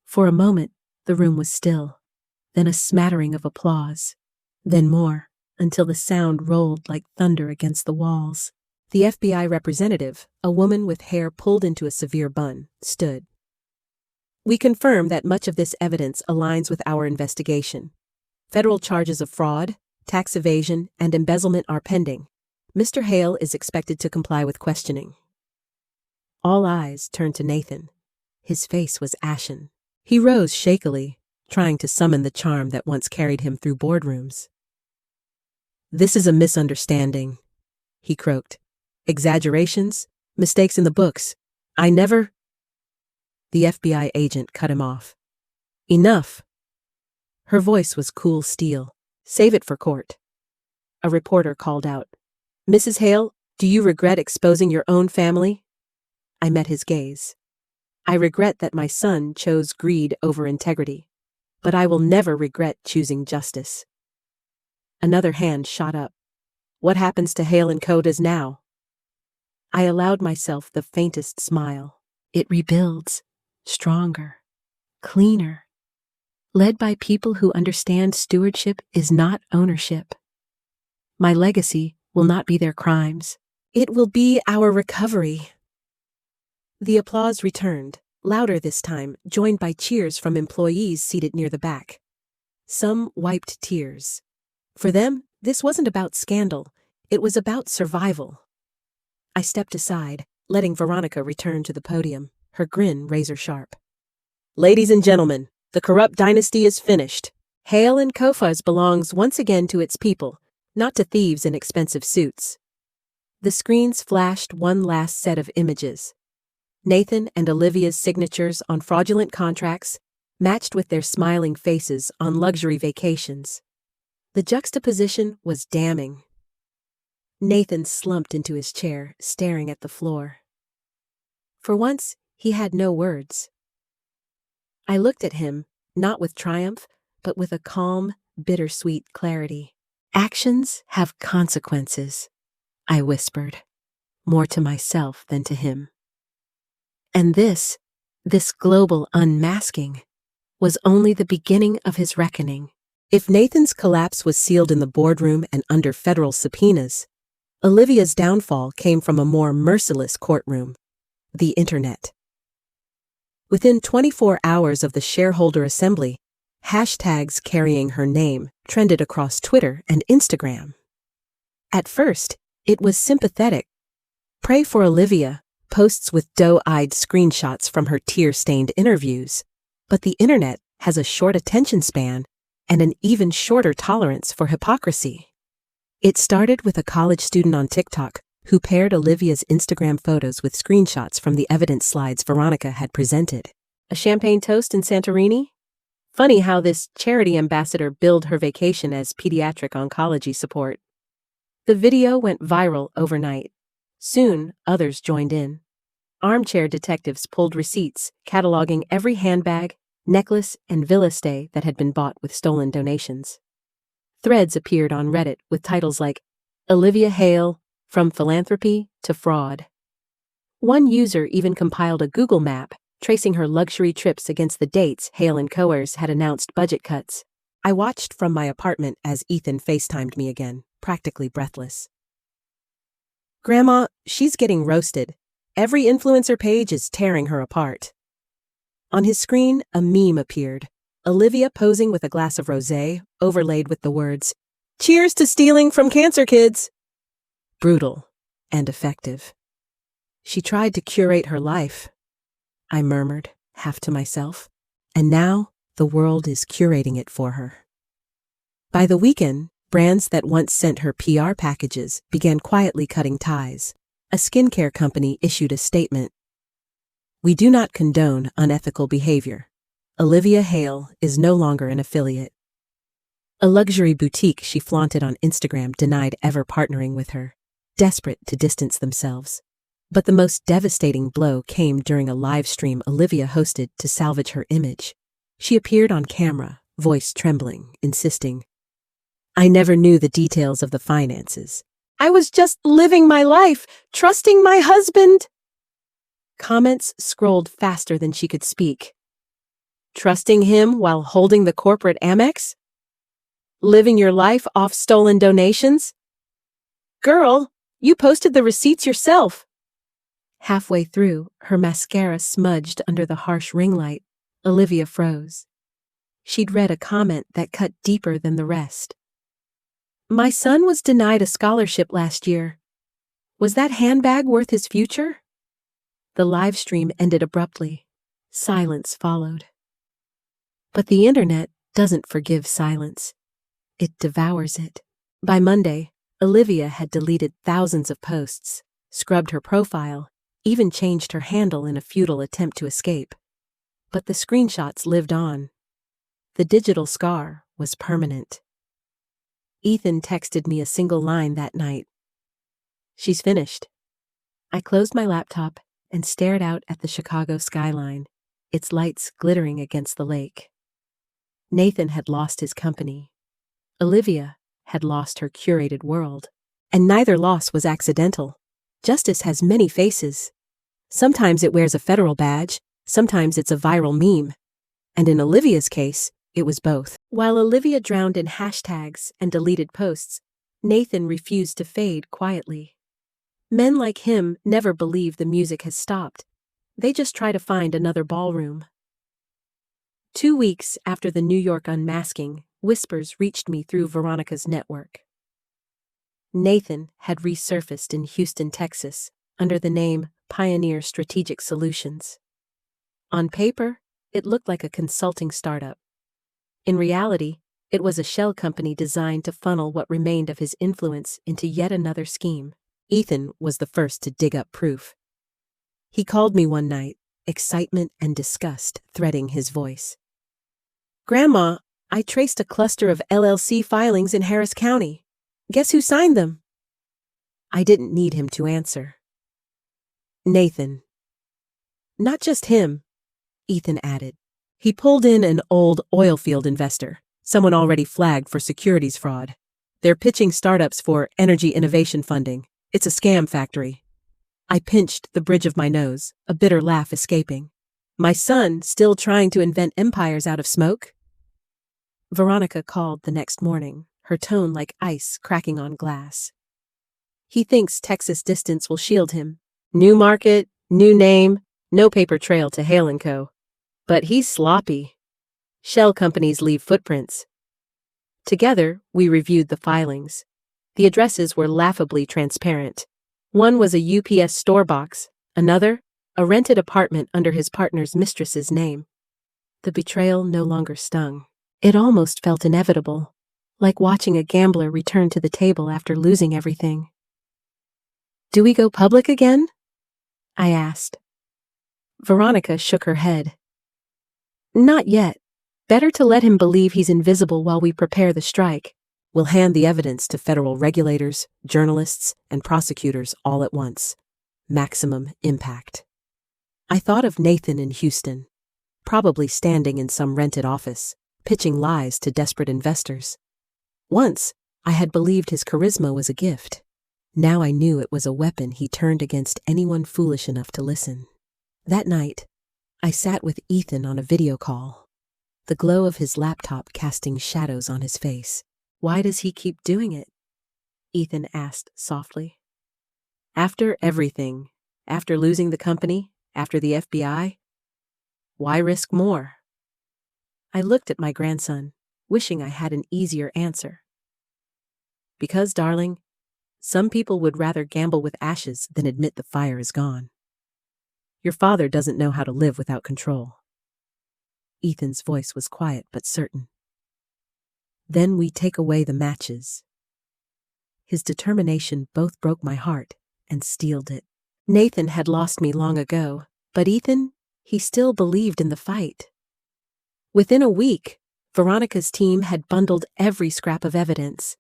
For a moment, the room was still, then a smattering of applause, then more, until the sound rolled like thunder against the walls. The FBI representative, a woman with hair pulled into a severe bun, stood. We confirm that much of this evidence aligns with our investigation. Federal charges of fraud, tax evasion, and embezzlement are pending. Mr. Hale is expected to comply with questioning. All eyes turned to Nathan. His face was ashen. He rose shakily, trying to summon the charm that once carried him through boardrooms. "This is a misunderstanding," he croaked. "Exaggerations, mistakes in the books. I never—" The FBI agent cut him off. "Enough." Her voice was cool steel. "Save it for court." A reporter called out, "Mrs. Hale, do you regret exposing your own family?" I met his gaze. "I regret that my son chose greed over integrity, but I will never regret choosing justice." Another hand shot up. "What happens to Hale and Co. does now?" I allowed myself the faintest smile. "It rebuilds, stronger, cleaner, led by people who understand stewardship is not ownership. My legacy will not be their crimes. It will be our recovery." The applause returned, louder this time, joined by cheers from employees seated near the back. Some wiped tears. For them, this wasn't about scandal. It was about survival. I stepped aside, letting Veronica return to the podium, her grin razor-sharp. "Ladies and gentlemen, the corrupt dynasty is finished. Hale and Kofuz belongs once again to its people, not to thieves in expensive suits." The screens flashed one last set of images. Nathan and Olivia's signatures on fraudulent contracts, matched with their smiling faces on luxury vacations. The juxtaposition was damning. Nathan slumped into his chair, staring at the floor. For once, he had no words. I looked at him, not with triumph, but with a calm, bittersweet clarity. "Actions have consequences," I whispered, more to myself than to him. And this global unmasking, was only the beginning of his reckoning. If Nathan's collapse was sealed in the boardroom and under federal subpoenas, Olivia's downfall came from a more merciless courtroom, the internet. Within 24 hours of the shareholder assembly, hashtags carrying her name trended across Twitter and Instagram. At first, it was sympathetic. "Pray for Olivia," posts with doe-eyed screenshots from her tear-stained interviews. But the internet has a short attention span and an even shorter tolerance for hypocrisy. It started with a college student on TikTok who paired Olivia's Instagram photos with screenshots from the evidence slides Veronica had presented. A champagne toast in Santorini? Funny how this charity ambassador billed her vacation as pediatric oncology support. The video went viral overnight. Soon, others joined in. Armchair detectives pulled receipts, cataloging every handbag, necklace, and villa stay that had been bought with stolen donations. Threads appeared on Reddit with titles like "Olivia Hale, From Philanthropy to Fraud." One user even compiled a Google map, tracing her luxury trips against the dates Hale and Coers had announced budget cuts. I watched from my apartment as Ethan FaceTimed me again, practically breathless. "Grandma, she's getting roasted. Every influencer page is tearing her apart." On his screen, a meme appeared. Olivia posing with a glass of rosé, overlaid with the words, "Cheers to stealing from cancer kids." Brutal and effective. She tried to curate her life, I murmured, half to myself, and now the world is curating it for her. By the weekend, brands that once sent her PR packages began quietly cutting ties. A skincare company issued a statement. "We do not condone unethical behavior. Olivia Hale is no longer an affiliate." A luxury boutique she flaunted on Instagram denied ever partnering with her, desperate to distance themselves. But the most devastating blow came during a live stream Olivia hosted to salvage her image. She appeared on camera, voice trembling, insisting, "I never knew the details of the finances. I was just living my life, trusting my husband." Comments scrolled faster than she could speak. Trusting him while holding the corporate Amex? Living your life off stolen donations? Girl, you posted the receipts yourself. Halfway through, her mascara smudged under the harsh ring light. Olivia froze. She'd read a comment that cut deeper than the rest. "My son was denied a scholarship last year. Was that handbag worth his future?" The live stream ended abruptly. Silence followed. But the internet doesn't forgive silence. It devours it. By Monday, Olivia had deleted thousands of posts, scrubbed her profile, even changed her handle in a futile attempt to escape. But the screenshots lived on. The digital scar was permanent. Ethan texted me a single line that night. "She's finished." I closed my laptop and stared out at the Chicago skyline, its lights glittering against the lake. Nathan had lost his company. Olivia had lost her curated world. And neither loss was accidental. Justice has many faces. Sometimes it wears a federal badge, sometimes it's a viral meme. And in Olivia's case, it was both. While Olivia drowned in hashtags and deleted posts, Nathan refused to fade quietly. Men like him never believe the music has stopped. They just try to find another ballroom. 2 weeks after the New York unmasking, whispers reached me through Veronica's network. Nathan had resurfaced in Houston, Texas, under the name Pioneer Strategic Solutions. On paper, it looked like a consulting startup. In reality, it was a shell company designed to funnel what remained of his influence into yet another scheme. Ethan was the first to dig up proof. He called me one night, excitement and disgust threading his voice. "Grandma, I traced a cluster of LLC filings in Harris County. Guess who signed them?" I didn't need him to answer. "Nathan." "Not just him," Ethan added. "He pulled in an old oil field investor, someone already flagged for securities fraud. They're pitching startups for energy innovation funding. It's a scam factory." I pinched the bridge of my nose, a bitter laugh escaping. My son still trying to invent empires out of smoke? Veronica called the next morning, her tone like ice cracking on glass. "He thinks Texas distance will shield him. New market, new name, no paper trail to Hale & Co. But he's sloppy. Shell companies leave footprints." Together, we reviewed the filings. The addresses were laughably transparent. One was a UPS store box, another, a rented apartment under his partner's mistress's name. The betrayal no longer stung. It almost felt inevitable, like watching a gambler return to the table after losing everything. "Do we go public again?" I asked. Veronica shook her head. "Not yet. Better to let him believe he's invisible while we prepare the strike. We'll hand the evidence to federal regulators, journalists, and prosecutors all at once. Maximum impact." I thought of Nathan in Houston, probably standing in some rented office, pitching lies to desperate investors. Once, I had believed his charisma was a gift. Now I knew it was a weapon he turned against anyone foolish enough to listen. That night, I sat with Ethan on a video call, the glow of his laptop casting shadows on his face. "Why does he keep doing it?" Ethan asked softly. "After everything, after losing the company, after the FBI, why risk more?" I looked at my grandson, wishing I had an easier answer. Because, darling, some people would rather gamble with ashes than admit the fire is gone. Your father doesn't know how to live without control. Ethan's voice was quiet but certain. Then we take away the matches. His determination both broke my heart and steeled it. Nathan had lost me long ago, but Ethan, he still believed in the fight. Within a week, Veronica's team had bundled every scrap of evidence.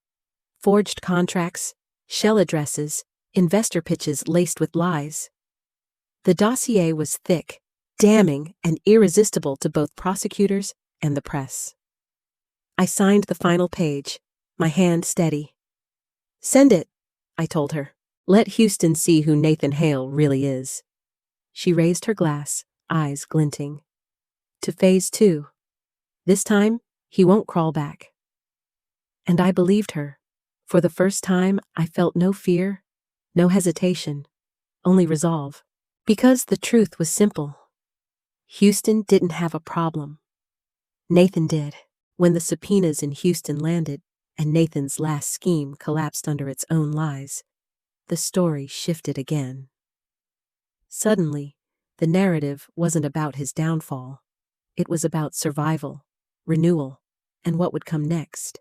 Forged contracts, shell addresses, investor pitches laced with lies. The dossier was thick, damning, and irresistible to both prosecutors and the press. I signed the final page, my hand steady. "Send it," I told her. "Let Houston see who Nathan Hale really is." She raised her glass, eyes glinting. "To phase 2. This time, he won't crawl back." And I believed her. For the first time, I felt no fear, no hesitation, only resolve. Because the truth was simple. Houston didn't have a problem. Nathan did. When the subpoenas in Houston landed, and Nathan's last scheme collapsed under its own lies, the story shifted again. Suddenly, the narrative wasn't about his downfall. It was about survival, renewal, and what would come next.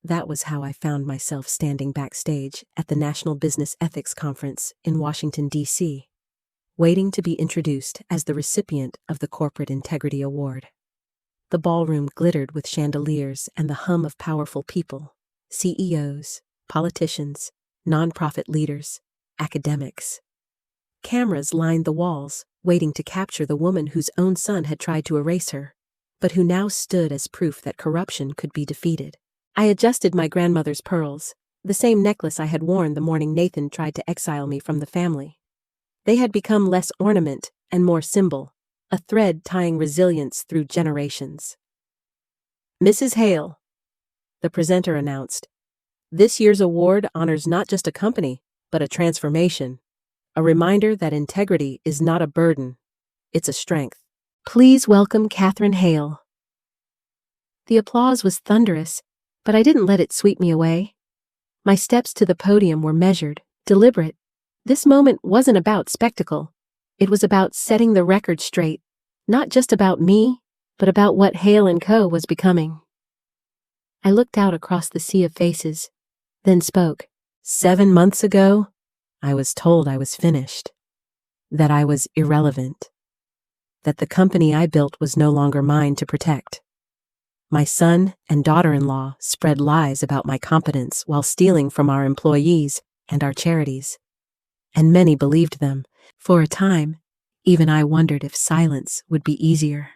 That was how I found myself standing backstage at the National Business Ethics Conference in Washington, D.C., waiting to be introduced as the recipient of the Corporate Integrity Award. The ballroom glittered with chandeliers and the hum of powerful people, CEOs, politicians, nonprofit leaders, academics. Cameras lined the walls, waiting to capture the woman whose own son had tried to erase her, but who now stood as proof that corruption could be defeated. I adjusted my grandmother's pearls, the same necklace I had worn the morning Nathan tried to exile me from the family. They had become less ornament and more symbol, a thread tying resilience through generations. "Mrs. Hale," the presenter announced, "this year's award honors not just a company, but a transformation. A reminder that integrity is not a burden, it's a strength. Please welcome Catherine Hale." The applause was thunderous, but I didn't let it sweep me away. My steps to the podium were measured, deliberate. This moment wasn't about spectacle. It was about setting the record straight, not just about me, but about what Hale & Co. was becoming. I looked out across the sea of faces, then spoke. 7 months ago, I was told I was finished, that I was irrelevant, that the company I built was no longer mine to protect. My son and daughter-in-law spread lies about my competence while stealing from our employees and our charities. And many believed them. For a time, even I wondered if silence would be easier.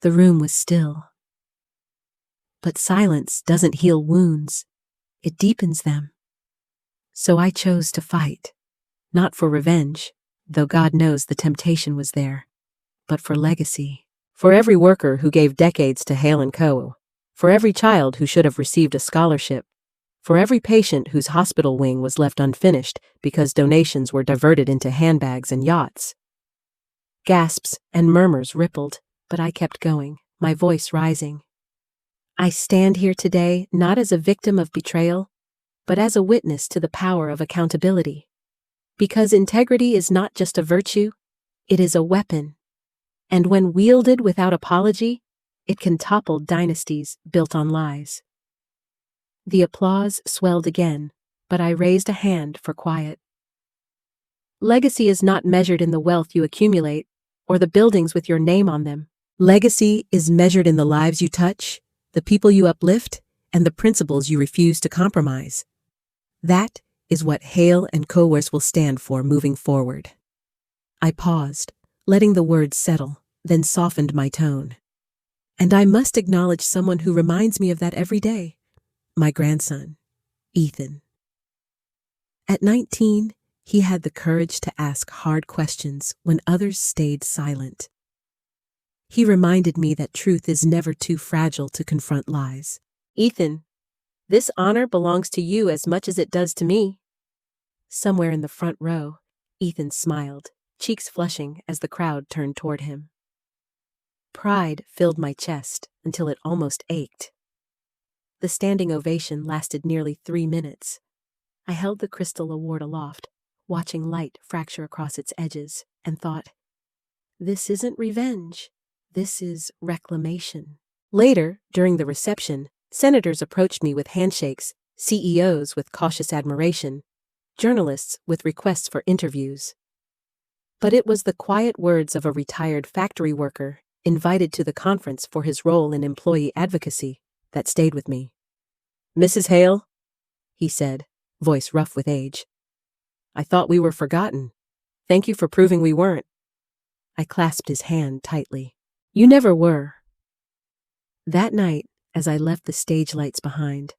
The room was still. But silence doesn't heal wounds. It deepens them. So I chose to fight, not for revenge, though God knows the temptation was there, but for legacy. For every worker who gave decades to Hale & Co., for every child who should have received a scholarship, for every patient whose hospital wing was left unfinished because donations were diverted into handbags and yachts. Gasps and murmurs rippled, but I kept going, my voice rising. I stand here today not as a victim of betrayal, but as a witness to the power of accountability. Because integrity is not just a virtue, it is a weapon. And when wielded without apology, it can topple dynasties built on lies. The applause swelled again, but I raised a hand for quiet. Legacy is not measured in the wealth you accumulate, or the buildings with your name on them. Legacy is measured in the lives you touch, the people you uplift, and the principles you refuse to compromise. That is what Hale & Co. will stand for moving forward. I paused, letting the words settle, then softened my tone. And I must acknowledge someone who reminds me of that every day. My grandson, Ethan. At 19, he had the courage to ask hard questions when others stayed silent. He reminded me that truth is never too fragile to confront lies. "Ethan, this honor belongs to you as much as it does to me." Somewhere in the front row, Ethan smiled, cheeks flushing as the crowd turned toward him. Pride filled my chest until it almost ached. The standing ovation lasted nearly 3 minutes. I held the crystal award aloft, watching light fracture across its edges, and thought, this isn't revenge. This is reclamation. Later, during the reception, senators approached me with handshakes, CEOs with cautious admiration, journalists with requests for interviews. But it was the quiet words of a retired factory worker invited to the conference for his role in employee advocacy that stayed with me. "Mrs. Hale," he said, voice rough with age. "I thought we were forgotten. Thank you for proving we weren't." I clasped his hand tightly. "You never were." That night, as I left the stage lights behind,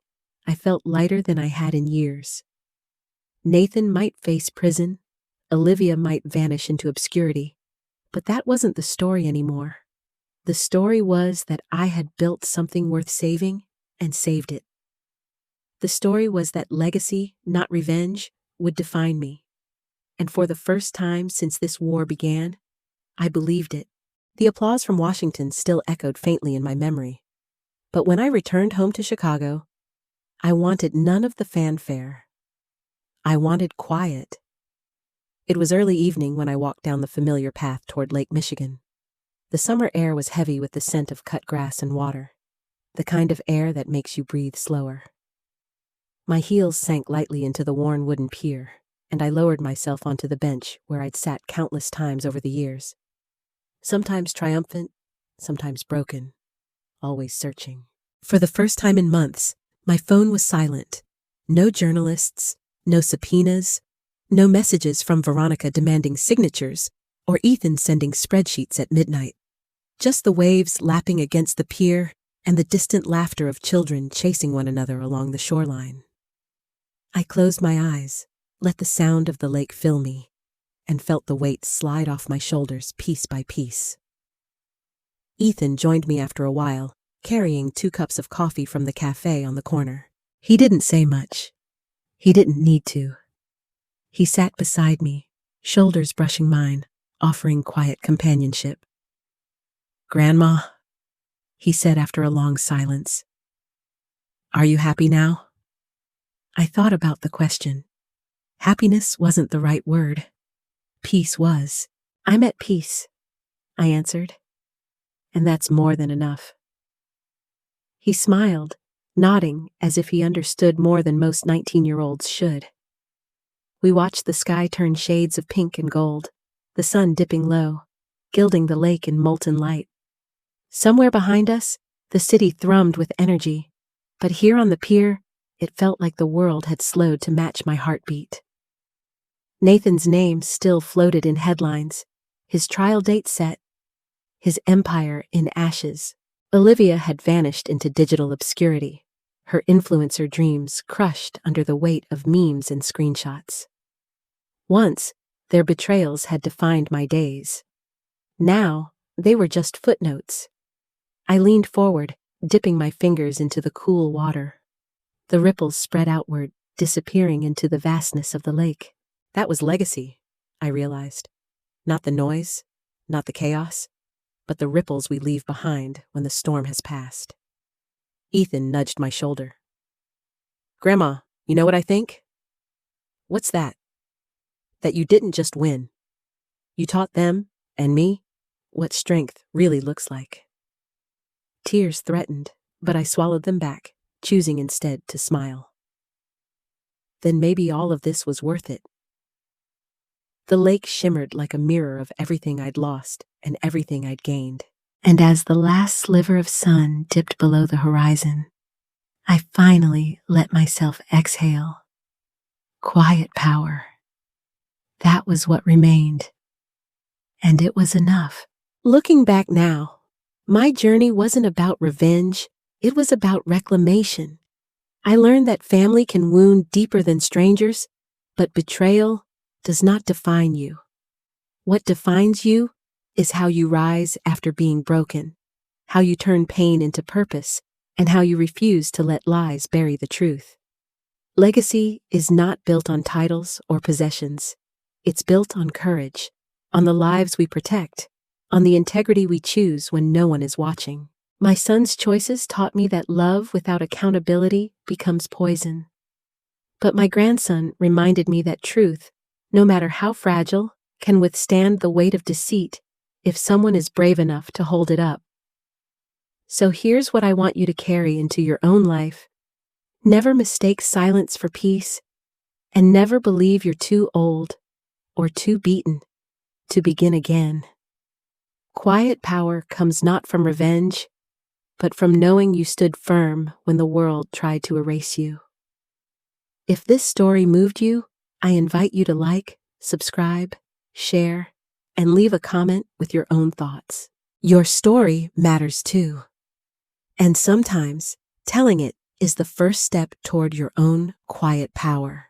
I felt lighter than I had in years. Nathan might face prison, Olivia might vanish into obscurity, but that wasn't the story anymore. The story was that I had built something worth saving and saved it. The story was that legacy, not revenge, would define me. And for the first time since this war began, I believed it. The applause from Washington still echoed faintly in my memory. But when I returned home to Chicago, I wanted none of the fanfare. I wanted quiet. It was early evening when I walked down the familiar path toward Lake Michigan. The summer air was heavy with the scent of cut grass and water, the kind of air that makes you breathe slower. My heels sank lightly into the worn wooden pier, and I lowered myself onto the bench where I'd sat countless times over the years. Sometimes triumphant, sometimes broken, always searching. For the first time in months, my phone was silent. No journalists, no subpoenas, no messages from Veronica demanding signatures, or Ethan sending spreadsheets at midnight. Just the waves lapping against the pier and the distant laughter of children chasing one another along the shoreline. I closed my eyes, let the sound of the lake fill me, and felt the weight slide off my shoulders piece by piece. Ethan joined me after a while, carrying 2 cups of coffee from the cafe on the corner. He didn't say much. He didn't need to. He sat beside me, shoulders brushing mine, offering quiet companionship. "Grandma," he said after a long silence, "are you happy now?" I thought about the question. Happiness wasn't the right word. Peace was. "I'm at peace," I answered. "And that's more than enough." He smiled, nodding as if he understood more than most 19-year-olds should. We watched the sky turn shades of pink and gold, the sun dipping low, gilding the lake in molten light. Somewhere behind us, the city thrummed with energy, but here on the pier, it felt like the world had slowed to match my heartbeat. Nathan's name still floated in headlines, his trial date set, his empire in ashes. Olivia had vanished into digital obscurity, her influencer dreams crushed under the weight of memes and screenshots. Once, their betrayals had defined my days. Now, they were just footnotes. I leaned forward, dipping my fingers into the cool water. The ripples spread outward, disappearing into the vastness of the lake. That was legacy, I realized. Not the noise, not the chaos, but the ripples we leave behind when the storm has passed. Ethan nudged my shoulder. "Grandma, you know what I think?" "What's that?" "That you didn't just win. You taught them, and me, what strength really looks like." Tears threatened, but I swallowed them back, choosing instead to smile. Then maybe all of this was worth it. The lake shimmered like a mirror of everything I'd lost and everything I'd gained. And as the last sliver of sun dipped below the horizon, I finally let myself exhale. Quiet power. That was what remained. And it was enough. Looking back now, my journey wasn't about revenge, it was about reclamation. I learned that family can wound deeper than strangers, but betrayal does not define you. What defines you is how you rise after being broken, how you turn pain into purpose, and how you refuse to let lies bury the truth. Legacy is not built on titles or possessions. It's built on courage, on the lives we protect, on the integrity we choose when no one is watching. My son's choices taught me that love without accountability becomes poison. But my grandson reminded me that truth, no matter how fragile, can withstand the weight of deceit if someone is brave enough to hold it up. So here's what I want you to carry into your own life. Never mistake silence for peace, and never believe you're too old or too beaten to begin again. Quiet power comes not from revenge, but from knowing you stood firm when the world tried to erase you. If this story moved you, I invite you to like, subscribe, share, and leave a comment with your own thoughts. Your story matters too. And sometimes, telling it is the first step toward your own quiet power.